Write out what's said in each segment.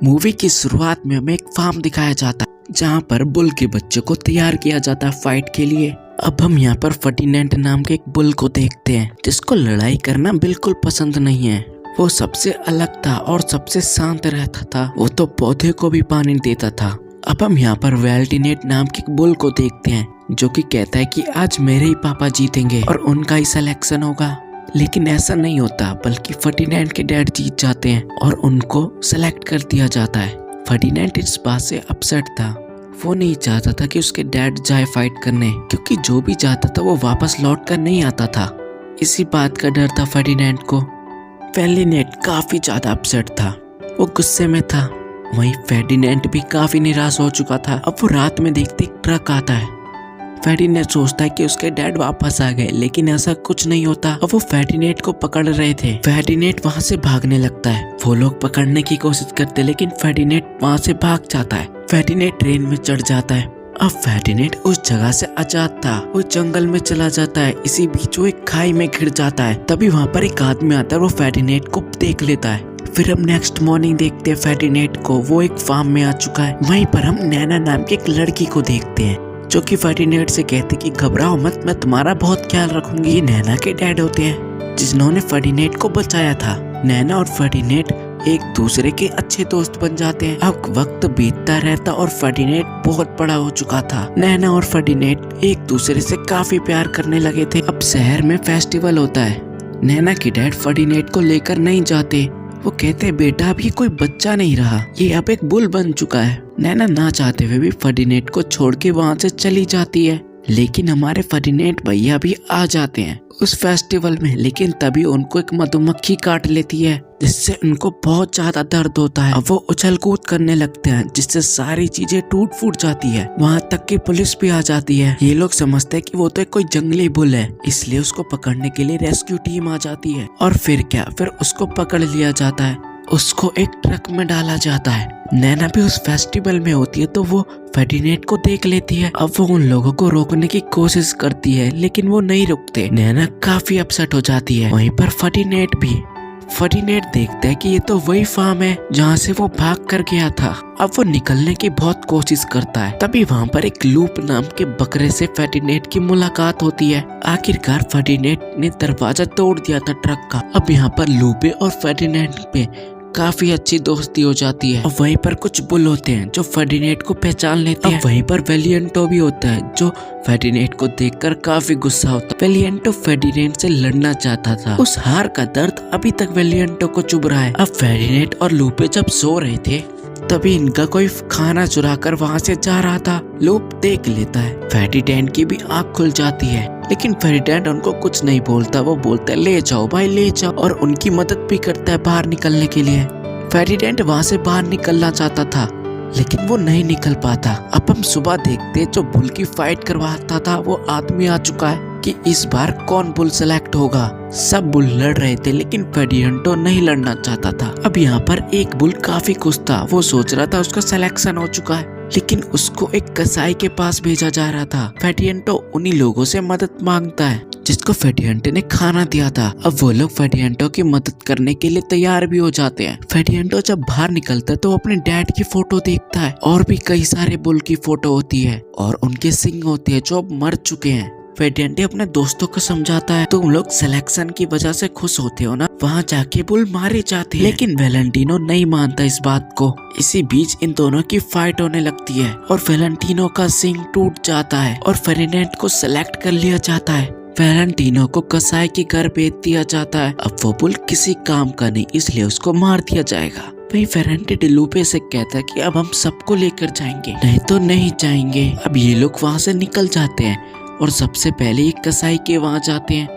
Movie की शुरुआत में हमें एक फार्म दिखाया जाता है जहाँ पर बुल के बच्चे को तैयार किया जाता है फाइट के लिए। अब हम यहाँ पर फर्डिनेंड नाम के एक बुल को देखते हैं जिसको लड़ाई करना बिल्कुल पसंद नहीं है। वो सबसे अलग था और सबसे शांत रहता था। वो तो पौधे को भी पानी देता था। अब हम यहाँ पर वेल्टिनेट नाम के एक बुल को देखते हैं जो कि कहता है कि आज मेरे ही पापा जीतेंगे और उनका ही सिलेक्शन होगा। लेकिन ऐसा नहीं होता, बल्कि फर्डिनेंड के डैड जीत जाते हैं और उनको सेलेक्ट कर दिया जाता है। फर्डिनेंड इस बात से अपसेट था। वो नहीं चाहता था कि उसके डैड जाए फाइट करने, क्योंकि जो भी जाता था वो वापस लौट कर नहीं आता था। इसी बात का डर था फर्डिनेंड को। वेलिनेट काफी ज्यादा अपसेट था, वो गुस्से में था। वहीं फर्डिनेंड भी काफी निराश हो चुका था। अब वो रात में देखते एक ट्रक आता है। फर्डिनेंड सोचता है कि उसके डैड वापस आ गए, लेकिन ऐसा कुछ नहीं होता। अब वो फर्डिनेंड को पकड़ रहे थे। फर्डिनेंड वहाँ से भागने लगता है। वो लोग पकड़ने की कोशिश करते, लेकिन फर्डिनेंड वहाँ से भाग जाता है। फर्डिनेंड ट्रेन में चढ़ जाता है। अब फर्डिनेंड उस जगह से आजाद था। वो जंगल में चला जाता है। इसी बीच वो एक खाई में गिर जाता है। तभी वहाँ पर एक आदमी आता है, वो फर्डिनेंड को देख लेता है। फिर हम नेक्स्ट मॉर्निंग देखते हैं फर्डिनेंड को, वो एक फार्म में आ चुका है। वहीं पर हम नैना नाम की एक लड़की को देखते हैं जो कि फर्डिनेंड से कहते कि घबराओ मत, मैं तुम्हारा बहुत ख्याल रखूंगी। ये नैना के डैड होते हैं जिन्होंने फर्डिनेंड को बचाया था। नैना और फर्डिनेंड एक दूसरे के अच्छे दोस्त बन जाते हैं। अब वक्त बीतता रहता और फर्डिनेंड बहुत बड़ा हो चुका था। नैना और फर्डिनेंड एक दूसरे से काफी प्यार करने लगे थे। अब शहर में फेस्टिवल होता है। नैना के डैड फर्डिनेंड को लेकर नहीं जाते। वो कहते बेटा अब ये कोई बच्चा नहीं रहा, ये अब एक बुल बन चुका है। नैना ना चाहते हुए भी फर्डिनेंड को छोड़ के वहाँ से चली जाती है। लेकिन हमारे फर्डिनेंड भैया भी आ जाते हैं उस फेस्टिवल में। लेकिन तभी उनको एक मधुमक्खी काट लेती है जिससे उनको बहुत ज्यादा दर्द होता है। अब वो उछल कूद करने लगते हैं जिससे सारी चीजें टूट फूट जाती है। वहाँ तक कि पुलिस भी आ जाती है। ये लोग समझते हैं कि वो तो कोई जंगली बुल है, इसलिए उसको पकड़ने के लिए रेस्क्यू टीम आ जाती है। और फिर क्या, फिर उसको पकड़ लिया जाता है। उसको एक ट्रक में डाला जाता है। नैना भी उस फेस्टिवल में होती है तो वो फर्डिनेंड को देख लेती है। अब वो उन लोगों को रोकने की कोशिश करती है, लेकिन वो नहीं रुकते। नैना काफी अपसेट हो जाती है। वहीं पर फर्डिनेंड भी। फर्डिनेंड देखता है कि ये तो वही फार्म है जहाँ से वो भाग कर गया था। अब वो निकलने की बहुत कोशिश करता है। तभी वहाँ पर एक लूप नाम के बकरे से फर्डिनेंड की मुलाकात होती है। आखिरकार फर्डिनेंड ने दरवाजा तोड़ दिया था ट्रक का। अब यहाँ पर लूपे और फर्डिनेंड पे काफी अच्छी दोस्ती हो जाती है। और वहीं पर कुछ बुल होते हैं जो फर्डिनेंड को पहचान लेते हैं। वहीं पर वेलिएंटो भी होता है जो फर्डिनेंड को देखकर काफी गुस्सा होता है। वेलिएंटो फर्डिनेंड से लड़ना चाहता था। उस हार का दर्द अभी तक वेलिएंटो को चुभ रहा है। अब फर्डिनेंड और लूपे जब सो रहे थे तभी इनका कोई खाना चुरा कर वहाँ से जा रहा था। लूप देख लेता है। फर्डिनेंड की भी आँख खुल जाती है, लेकिन फर्डिनेंड उनको कुछ नहीं बोलता। वो बोलता है ले जाओ भाई ले जाओ, और उनकी मदद भी करता है बाहर निकलने के लिए। फर्डिनेंड वहाँ से बाहर निकलना चाहता था, लेकिन वो नहीं निकल पाता। अब हम सुबह देखते जो बुल की फाइट करवाता था वो आदमी आ चुका है कि इस बार कौन बुल सेलेक्ट होगा। सब बुल लड़ रहे थे, लेकिन फर्डिनेंड नहीं लड़ना चाहता था। अब यहाँ पर एक बुल काफी खुश था। वो सोच रहा था उसका सिलेक्शन हो चुका है, लेकिन उसको एक कसाई के पास भेजा जा रहा था। फर्डिनेंड उन्हीं लोगों से मदद मांगता है जिसको फर्डिनेंड ने खाना दिया था। अब वो लोग फर्डिनेंड की मदद करने के लिए तैयार भी हो जाते हैं। फर्डिनेंड जब बाहर निकलता है तो अपने डैड की फोटो देखता है और भी कई सारे बुल की फोटो होती है और उनके सिंग होते हैं जो अब मर चुके हैं। फर्डिनेंड अपने दोस्तों को समझाता है तुम लोग सिलेक्शन की वजह से खुश होते हो ना, वहाँ जाके बुल मारे जाते हैं। लेकिन वेलेंटिनो नहीं मानता इस बात को। इसी बीच इन दोनों की फाइट होने लगती है और वेलेंटिनो का सिंग टूट जाता है और फर्डिनेंड को सिलेक्ट कर लिया जाता है। वेलेंटिनो को कसाई के घर भेज दिया जाता है। अब वो बुल किसी काम का नहीं, इसलिए उसको मार दिया जाएगा। वही फेरेंटे लूपे से कहता है कि अब हम सबको लेकर जाएंगे, नहीं तो नहीं जाएंगे। अब ये लोग वहाँ से निकल जाते हैं और सबसे पहले एक कसाई के वहाँ जाते हैं।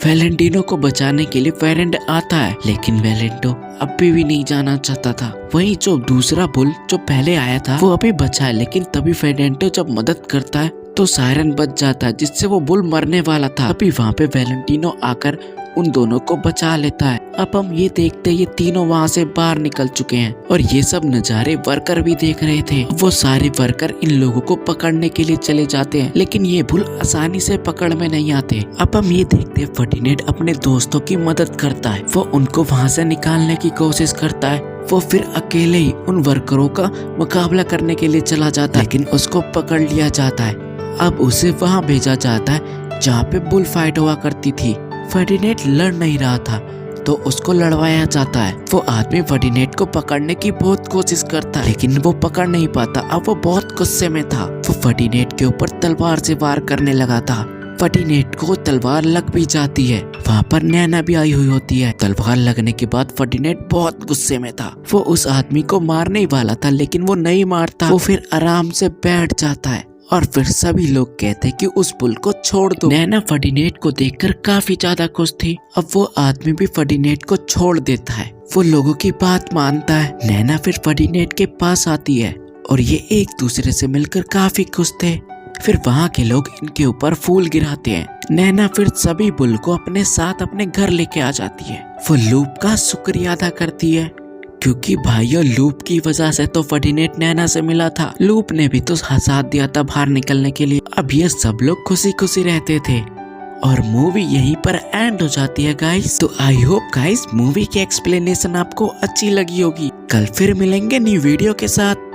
वेलेंटिनो को बचाने के लिए फेरेंट आता है, लेकिन वेलेंटो अभी भी नहीं जाना चाहता था। वहीं जो दूसरा बुल जो पहले आया था वो अभी बचा है, लेकिन तभी फेरेंटो जब मदद करता है तो सायरन बच जाता है जिससे वो बुल मरने वाला था। अभी वहाँ पे वेलेंटिनो आकर उन दोनों को बचा लेता है। अब हम ये देखते ये तीनों वहाँ से बाहर निकल चुके हैं और ये सब नज़ारे वर्कर भी देख रहे थे। वो सारे वर्कर इन लोगों को पकड़ने के लिए चले जाते हैं, लेकिन ये बुल आसानी से पकड़ में नहीं आते। अब हम ये देखते फटीनेट अपने दोस्तों की मदद करता है। वो उनको वहाँ से निकालने की कोशिश करता है। वो फिर अकेले ही उन वर्करों का मुकाबला करने के लिए चला जाता है, लेकिन उसको पकड़ लिया जाता है। अब उसे वहाँ भेजा जाता है जहाँ पे बुल फाइट हुआ करती थी। फटीनेट लड़ नहीं रहा था तो उसको लड़वाया जाता है। वो आदमी फटीनेट को पकड़ने की बहुत कोशिश करता है, लेकिन वो पकड़ नहीं पाता। अब वो बहुत गुस्से में था। वो फटीनेट के ऊपर तलवार से वार करने लगा था। फटीनेट को तलवार लग भी जाती है। वहाँ पर नैना भी आई हुई होती है। तलवार लगने के बाद फटीनेट बहुत गुस्से में था। वो उस आदमी को मारने ही वाला था, लेकिन वो नहीं मारता। वो फिर आराम से बैठ जाता है और फिर सभी लोग कहते हैं कि उस बुल को छोड़ दो। नैना फटीनेट को देखकर काफी ज्यादा खुश थी। अब वो आदमी भी फटीनेट को छोड़ देता है। वो लोगों की बात मानता है। नैना फिर फटीनेट के पास आती है और ये एक दूसरे से मिलकर काफी खुश थे। फिर वहाँ के लोग इनके ऊपर फूल गिराते हैं। नैना फिर सभी बुल को अपने साथ अपने घर लेके आ जाती है। वो लूप का शुक्रिया अदा करती है, क्योंकि भाइयों लूप की वजह से तो फटीनेट नैना से मिला था। लूप ने भी तो साथ दिया था बाहर निकलने के लिए। अब ये सब लोग खुशी खुशी रहते थे और मूवी यहीं पर एंड हो जाती है गाइस। तो आई होप गाइस मूवी की एक्सप्लेनेशन आपको अच्छी लगी होगी। कल फिर मिलेंगे न्यू वीडियो के साथ।